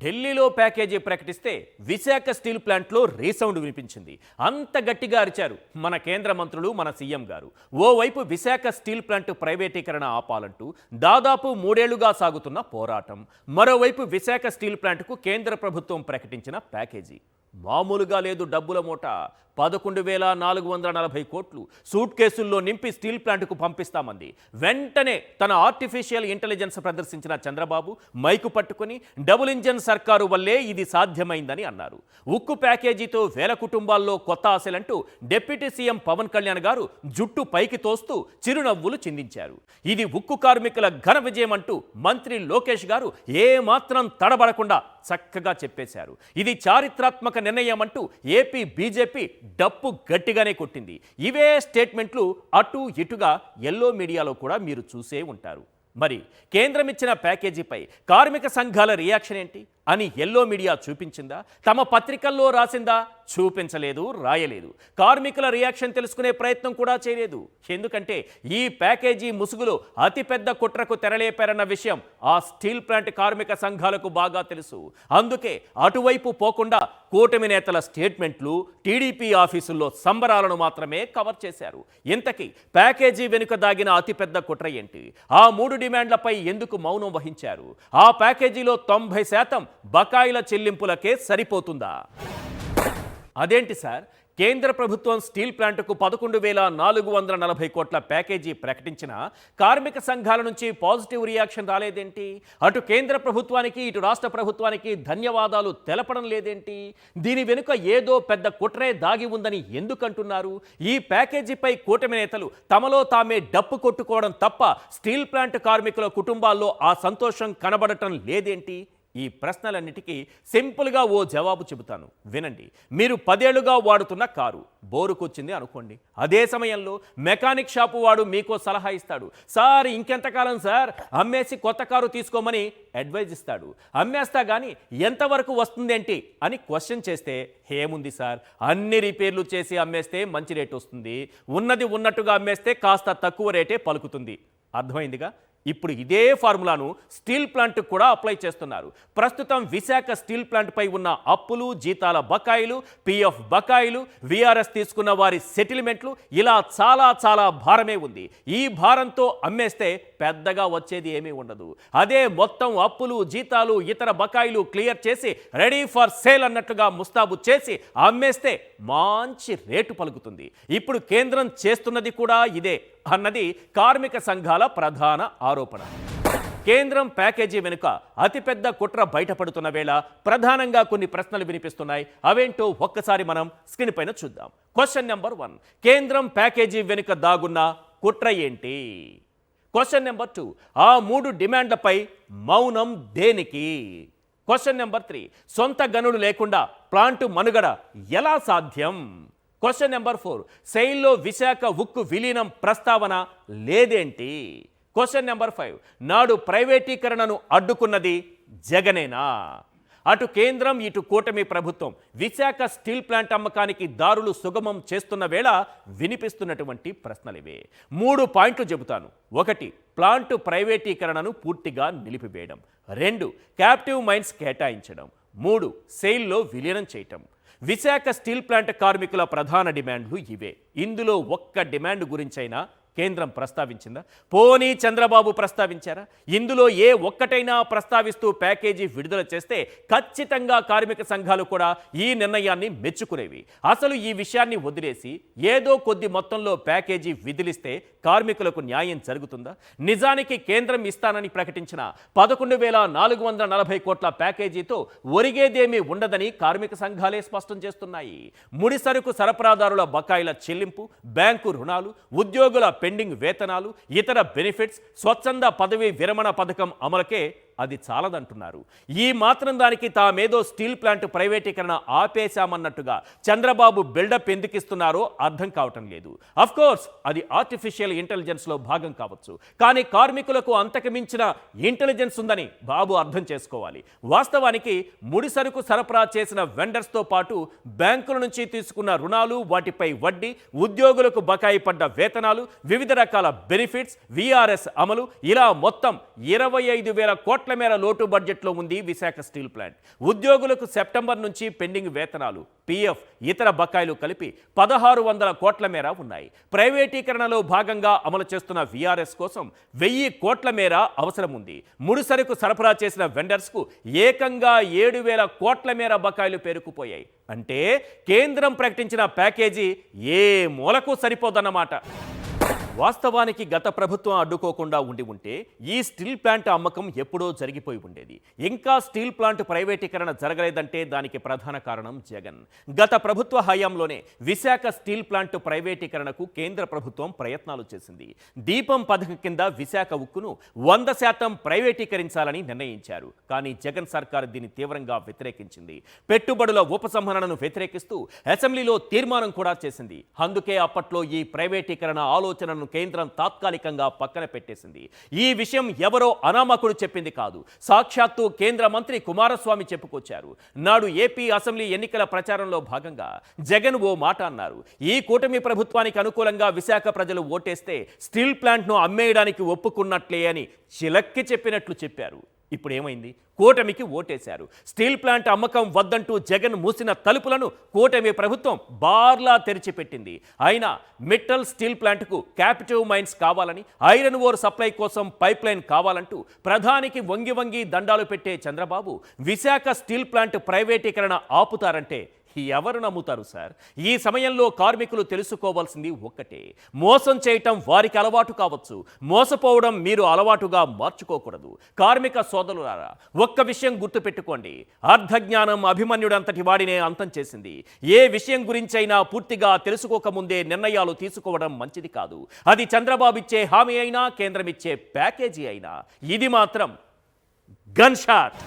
ఢిల్లీలో ప్యాకేజీ ప్రకటిస్తే విశాఖ స్టీల్ ప్లాంట్లో రీసౌండ్ వినిపించింది. అంత గట్టిగా అరిచారు మన కేంద్ర మంత్రులు, మన సీఎం గారు. ఓవైపు విశాఖ స్టీల్ ప్లాంట్ ప్రైవేటీకరణ ఆపాలంటూ దాదాపు 3 ఏళ్లుగా సాగుతున్న పోరాటం, మరోవైపు విశాఖ స్టీల్ ప్లాంట్కు కేంద్ర ప్రభుత్వం ప్రకటించిన ప్యాకేజీ మామూలుగా లేదు. డబ్బుల మూట 11,440 కోట్లు సూట్ కేసుల్లో నింపి స్టీల్ ప్లాంట్కు పంపిస్తామంది. వెంటనే తన ఆర్టిఫిషియల్ ఇంటెలిజెన్స్ ప్రదర్శించిన చంద్రబాబు మైకు పట్టుకుని డబుల్ ఇంజన్ సర్కారు వల్లే ఇది సాధ్యమైందని అన్నారు. ఉక్కు ప్యాకేజీతో వేల కుటుంబాల్లో కొత్త ఆశలంటూ డిప్యూటీ సీఎం పవన్ కళ్యాణ్ గారు జుట్టు పైకి తోస్తూ చిరునవ్వులు చిందించారు. ఇది ఉక్కు కార్మికుల ఘన విజయం అంటూ మంత్రి లోకేష్ గారు ఏమాత్రం తడబడకుండా చక్కగా చెప్పేశారు. ఇది చారిత్రాత్మక నిర్ణయం అంటూ ఏపీ బీజేపీ డప్పు గట్టిగానే కొట్టింది. ఇవే స్టేట్మెంట్లు అటు ఇటుగా ఎల్లో మీడియాలో కూడా మీరు చూసే ఉంటారు. మరి కేంద్రం ఇచ్చిన ప్యాకేజీపై కార్మిక సంఘాల రియాక్షన్ ఏంటి అని ఎల్లో మీడియా చూపించిందా? తమ పత్రికల్లో రాసిందా? చూపించలేదు, రాయలేదు. కార్మికుల రియాక్షన్ తెలుసుకునే ప్రయత్నం కూడా చేయలేదు. ఎందుకంటే ఈ ప్యాకేజీ ముసుగులో అతిపెద్ద కుట్రకు తెరలేపారన్న విషయం ఆ స్టీల్ ప్లాంట్ కార్మిక సంఘాలకు బాగా తెలుసు. అందుకే అటువైపు పోకుండా కూటమి నేతల స్టేట్మెంట్లు, టీడీపీ ఆఫీసుల్లో సంబరాలను మాత్రమే కవర్ చేశారు. ఇంతకీ ప్యాకేజీ వెనుక దాగిన అతిపెద్ద కుట్ర ఏంటి? ఆ 3 డిమాండ్లపై ఎందుకు మౌనం వహించారు? ఆ ప్యాకేజీలో 90% బకాయిల చెల్లింపులకే సరిపోతుందా? అదేంటి సార్, కేంద్ర ప్రభుత్వం స్టీల్ ప్లాంట్కు 11,440 కోట్ల ప్యాకేజీ ప్రకటించిన కార్మిక సంఘాల నుంచి పాజిటివ్ రియాక్షన్ రాలేదేంటి? అటు కేంద్ర ప్రభుత్వానికి, ఇటు రాష్ట్ర ప్రభుత్వానికి ధన్యవాదాలు తెలపడం లేదేంటి? దీని వెనుక ఏదో పెద్ద కుట్రే దాగి ఉందని ఎందుకంటున్నారు? ఈ ప్యాకేజీపై కూటమి నేతలు తమలో తామే డప్పు కొట్టుకోవడం తప్ప స్టీల్ ప్లాంట్ కార్మికుల కుటుంబాల్లో ఆ సంతోషం కనబడటం లేదేంటి? ఈ ప్రశ్నలన్నిటికీ సింపుల్గా ఓ జవాబు చెబుతాను, వినండి. మీరు 10 ఏళ్లుగా వాడుతున్న కారు బోరుకొచ్చింది అనుకోండి. అదే సమయంలో మెకానిక్ షాపు వాడు మీకో సలహా ఇస్తాడు. సార్, ఇంకెంతకాలం సార్, అమ్మేసి కొత్త కారు తీసుకోమని అడ్వైజ్ ఇస్తాడు. అమ్మేస్తా కానీ ఎంతవరకు వస్తుందేంటి అని క్వశ్చన్ చేస్తే, ఏముంది సార్, అన్ని రిపేర్లు చేసి అమ్మేస్తే మంచి రేటు వస్తుంది, ఉన్నది ఉన్నట్టుగా అమ్మేస్తే కాస్త తక్కువ రేటే పలుకుతుంది. అర్థమైందిగా? ఇప్పుడు ఇదే ఫార్ములాను స్టీల్ ప్లాంట్ కూడా అప్లై చేస్తున్నారు. ప్రస్తుతం విశాఖ స్టీల్ ప్లాంట్పై ఉన్న అప్పులు, జీతాల బకాయిలు, పిఎఫ్ బకాయిలు, విఆర్ఎస్ తీసుకున్న వారి సెటిల్మెంట్లు, ఇలా చాలా భారమే ఉంది. ఈ భారంతో అమ్మేస్తే పెద్దగా వచ్చేది ఏమీ ఉండదు. అదే మొత్తం అప్పులు, జీతాలు, ఇతర బకాయిలు క్లియర్ చేసి రెడీ ఫర్ సేల్ అన్నట్లుగా ముస్తాబు చేసి అమ్మేస్తే మంచి రేటు పలుకుతుంది. ఇప్పుడు కేంద్రం చేస్తున్నది కూడా ఇదే అన్నది కార్మిక సంఘాల ప్రధాన ఆరోపణ. కేంద్రం ప్యాకేజీ వెనుక అతిపెద్ద కుట్ర బయటపడుతున్న వేళ ప్రధానంగా కొన్ని ప్రశ్నలు వినిపిస్తున్నాయి. అవేంటో ఒక్కసారి మనం స్క్రీన్ పైన చూద్దాం. క్వశ్చన్ నెంబర్ 1, కేంద్రం ప్యాకేజీ వెనుక దాగున్న కుట్ర ఏంటి? క్వశ్చన్ నెంబర్ 2, ఆ 3 డిమాండ్లపై మౌనం దేనికి? క్వశ్చన్ నెంబర్ 3, సొంత గనులు లేకుండా ప్లాంట్ మనుగడ ఎలా సాధ్యం? క్వశ్చన్ నెంబర్ 4, సెయిల్లో విశాఖ ఉక్కు విలీనం ప్రస్తావన లేదేంటి? క్వశ్చన్ నెంబర్ 5, నాడు ప్రైవేటీకరణను అడ్డుకున్నది జగనేనా? అటు కేంద్రం, ఇటు కూటమి ప్రభుత్వం విశాఖ స్టీల్ ప్లాంట్ అమ్మకానికి దారులు సుగమం చేస్తున్న వేళ వినిపిస్తున్నటువంటి ప్రశ్నలివే. 3 పాయింట్లు చెబుతాను. 1, ప్లాంట్ ప్రైవేటీకరణను పూర్తిగా నిలిపివేయడం. 2, క్యాప్టివ్ మైన్స్ కేటాయించడం. 3, సెయిల్లో విలీనం చేయటం. విశాఖ స్టీల్ ప్లాంట్ కార్మికుల ప్రధాన డిమాండ్లు ఇవే. ఇందులో ఒక్క డిమాండ్ గురించైనా కేంద్రం ప్రస్తావించిందా? పోనీ చంద్రబాబు ప్రస్తావించారా? ఇందులో ఏ ఒక్కటైనా ప్రస్తావిస్తూ ప్యాకేజీ విడుదల చేస్తే ఖచ్చితంగా కార్మిక సంఘాలు కూడా ఈ నిర్ణయాన్ని మెచ్చుకునేవి. అసలు ఈ విషయాన్ని వదిలేసి ఏదో కొద్ది మొత్తంలో ప్యాకేజీ విధిలిస్తే కార్మికులకు న్యాయం జరుగుతుందా? నిజానికి కేంద్రం ఇస్తానని ప్రకటించిన 11,440 కోట్ల ప్యాకేజీతో ఒరిగేదేమీ ఉండదని కార్మిక సంఘాలే స్పష్టం చేస్తున్నాయి. ముడి సరుకు సరఫరాదారుల బకాయిల చెల్లింపు, బ్యాంకు రుణాలు, ఉద్యోగుల పెండింగ్ వేతనాలు, ఇతర బెనిఫిట్స్, స్వచ్ఛంద పదవీ విరమణ పథకం అమలుకే అది చాలదంటున్నారు. ఈ మాత్రం దానికి తామేదో స్టీల్ ప్లాంట్ ప్రైవేటీకరణ ఆపేశామన్నట్టుగా చంద్రబాబు బిల్డప్ ఎందుకు ఇస్తున్నారో అర్థం కావటం లేదు. అఫ్కోర్స్ అది ఆర్టిఫిషియల్ ఇంటెలిజెన్స్లో భాగం కావచ్చు, కానీ కార్మికులకు అంతకు మించిన ఇంటెలిజెన్స్ ఉందని బాబు అర్థం చేసుకోవాలి. వాస్తవానికి ముడి సరుకు సరఫరా చేసిన వెండర్స్తో పాటు బ్యాంకుల నుంచి తీసుకున్న రుణాలు, వాటిపై వడ్డీ, ఉద్యోగులకు బకాయి పడ్డ వేతనాలు, వివిధ రకాల బెనిఫిట్స్, విఆర్ఎస్ అమలు, ఇలా మొత్తం 25,000 కోట్ల కోట్ల మేర లోటు బడ్జెట్లో ఉంది విశాఖ స్టీల్ ప్లాంట్. ఉద్యోగులకు సెప్టెంబర్ నుంచి పెండింగ్ వేతనాలు, పీఎఫ్, ఇతర బకాయిలు కలిపి 1600 కోట్ల మేర ఉన్నాయి. ప్రైవేటీకరణలో భాగంగా అమలు చేస్తున్న వీఆర్ఎస్ కోసం 1000 కోట్ల మేర అవసరం ఉంది. ముడిసరుకు సరఫరా చేసిన వెండర్స్కు ఏకంగా 7000 కోట్ల మేర బకాయిలు పేరుకుపోయాయి. అంటే కేంద్రం ప్రకటించిన ప్యాకేజీ ఏ మూలకు సరిపోదన్నమాట. వాస్తవానికి గత ప్రభుత్వం అడ్డుకోకుండా ఉంటే ఈ స్టీల్ ప్లాంట్ అమ్మకం ఎప్పుడో జరిగిపోయి ఉండేది. ఇంకా స్టీల్ ప్లాంట్ ప్రైవేటీకరణ జరగలేదంటే దానికి ప్రధాన కారణం జగన్. గత ప్రభుత్వ హయాంలోనే విశాఖ స్టీల్ ప్లాంట్ ప్రైవేటీకరణకు కేంద్ర ప్రభుత్వం ప్రయత్నాలు చేసింది. దీపం పథకం కింద విశాఖ ఉక్కును 100% ప్రైవేటీకరించాలని నిర్ణయించారు. కానీ జగన్ సర్కార్ దీన్ని తీవ్రంగా వ్యతిరేకించింది. పెట్టుబడుల ఉపసంహరణను వ్యతిరేకిస్తూ అసెంబ్లీలో తీర్మానం కూడా చేసింది. అందుకే అప్పట్లో ఈ ప్రైవేటీకరణ ఆలోచనను కేంద్రం తాత్కాలికంగా పక్కన పెట్టేసింది. ఈ విషయం ఎవరో అనామకుడు చెప్పింది కాదు, సాక్షాత్తు కేంద్ర మంత్రి కుమారస్వామి చెప్పుకొచ్చారు. నాడు ఏపీ అసెంబ్లీ ఎన్నికల ప్రచారంలో భాగంగా జగన్ ఓ మాట అన్నారు. ఈ కూటమి ప్రభుత్వానికి అనుకూలంగా విశాఖ ప్రజలు ఓటేస్తే స్టీల్ ప్లాంట్ను అమ్మేయడానికి ఒప్పుకున్నట్లే అని చిలక్కి చెప్పినట్లు చెప్పారు. ఇప్పుడు ఏమైంది? కూటమికి ఓటేశారు. స్టీల్ ప్లాంట్ అమ్మకం వద్దంటూ జగన్ మూసిన తలుపులను కూటమి ప్రభుత్వం బార్లా తెరిచిపెట్టింది. అయినా మిట్టల్ స్టీల్ ప్లాంట్కు క్యాపిటివ్ మైన్స్ కావాలని, ఐరన్ ఓర్ సప్లై కోసం పైప్ లైన్ కావాలంటూ ప్రధానికి వంగి దండాలు పెట్టే చంద్రబాబు విశాఖ స్టీల్ ప్లాంట్ ప్రైవేటీకరణ ఆపుతారంటే ఎవరు నమ్ముతారు సార్? ఈ సమయంలో కార్మికులు తెలుసుకోవాల్సింది ఒక్కటే, మోసం చేయటం వారికి అలవాటు కావచ్చు, మోసపోవడం మీరు అలవాటుగా మార్చుకోకూడదు. కార్మిక సోదరులారా, ఒక్క విషయం గుర్తుపెట్టుకోండి, అర్ధజ్ఞానం అభిమన్యుడంతటి వాడినే అంతం చేసింది. ఏ విషయం గురించైనా పూర్తిగా తెలుసుకోకముందే నిర్ణయాలు తీసుకోవడం మంచిది కాదు. అది చంద్రబాబు ఇచ్చే హామీ అయినా, కేంద్రం ఇచ్చే ప్యాకేజీ అయినా. ఇది మాత్రం గన్ షాట్.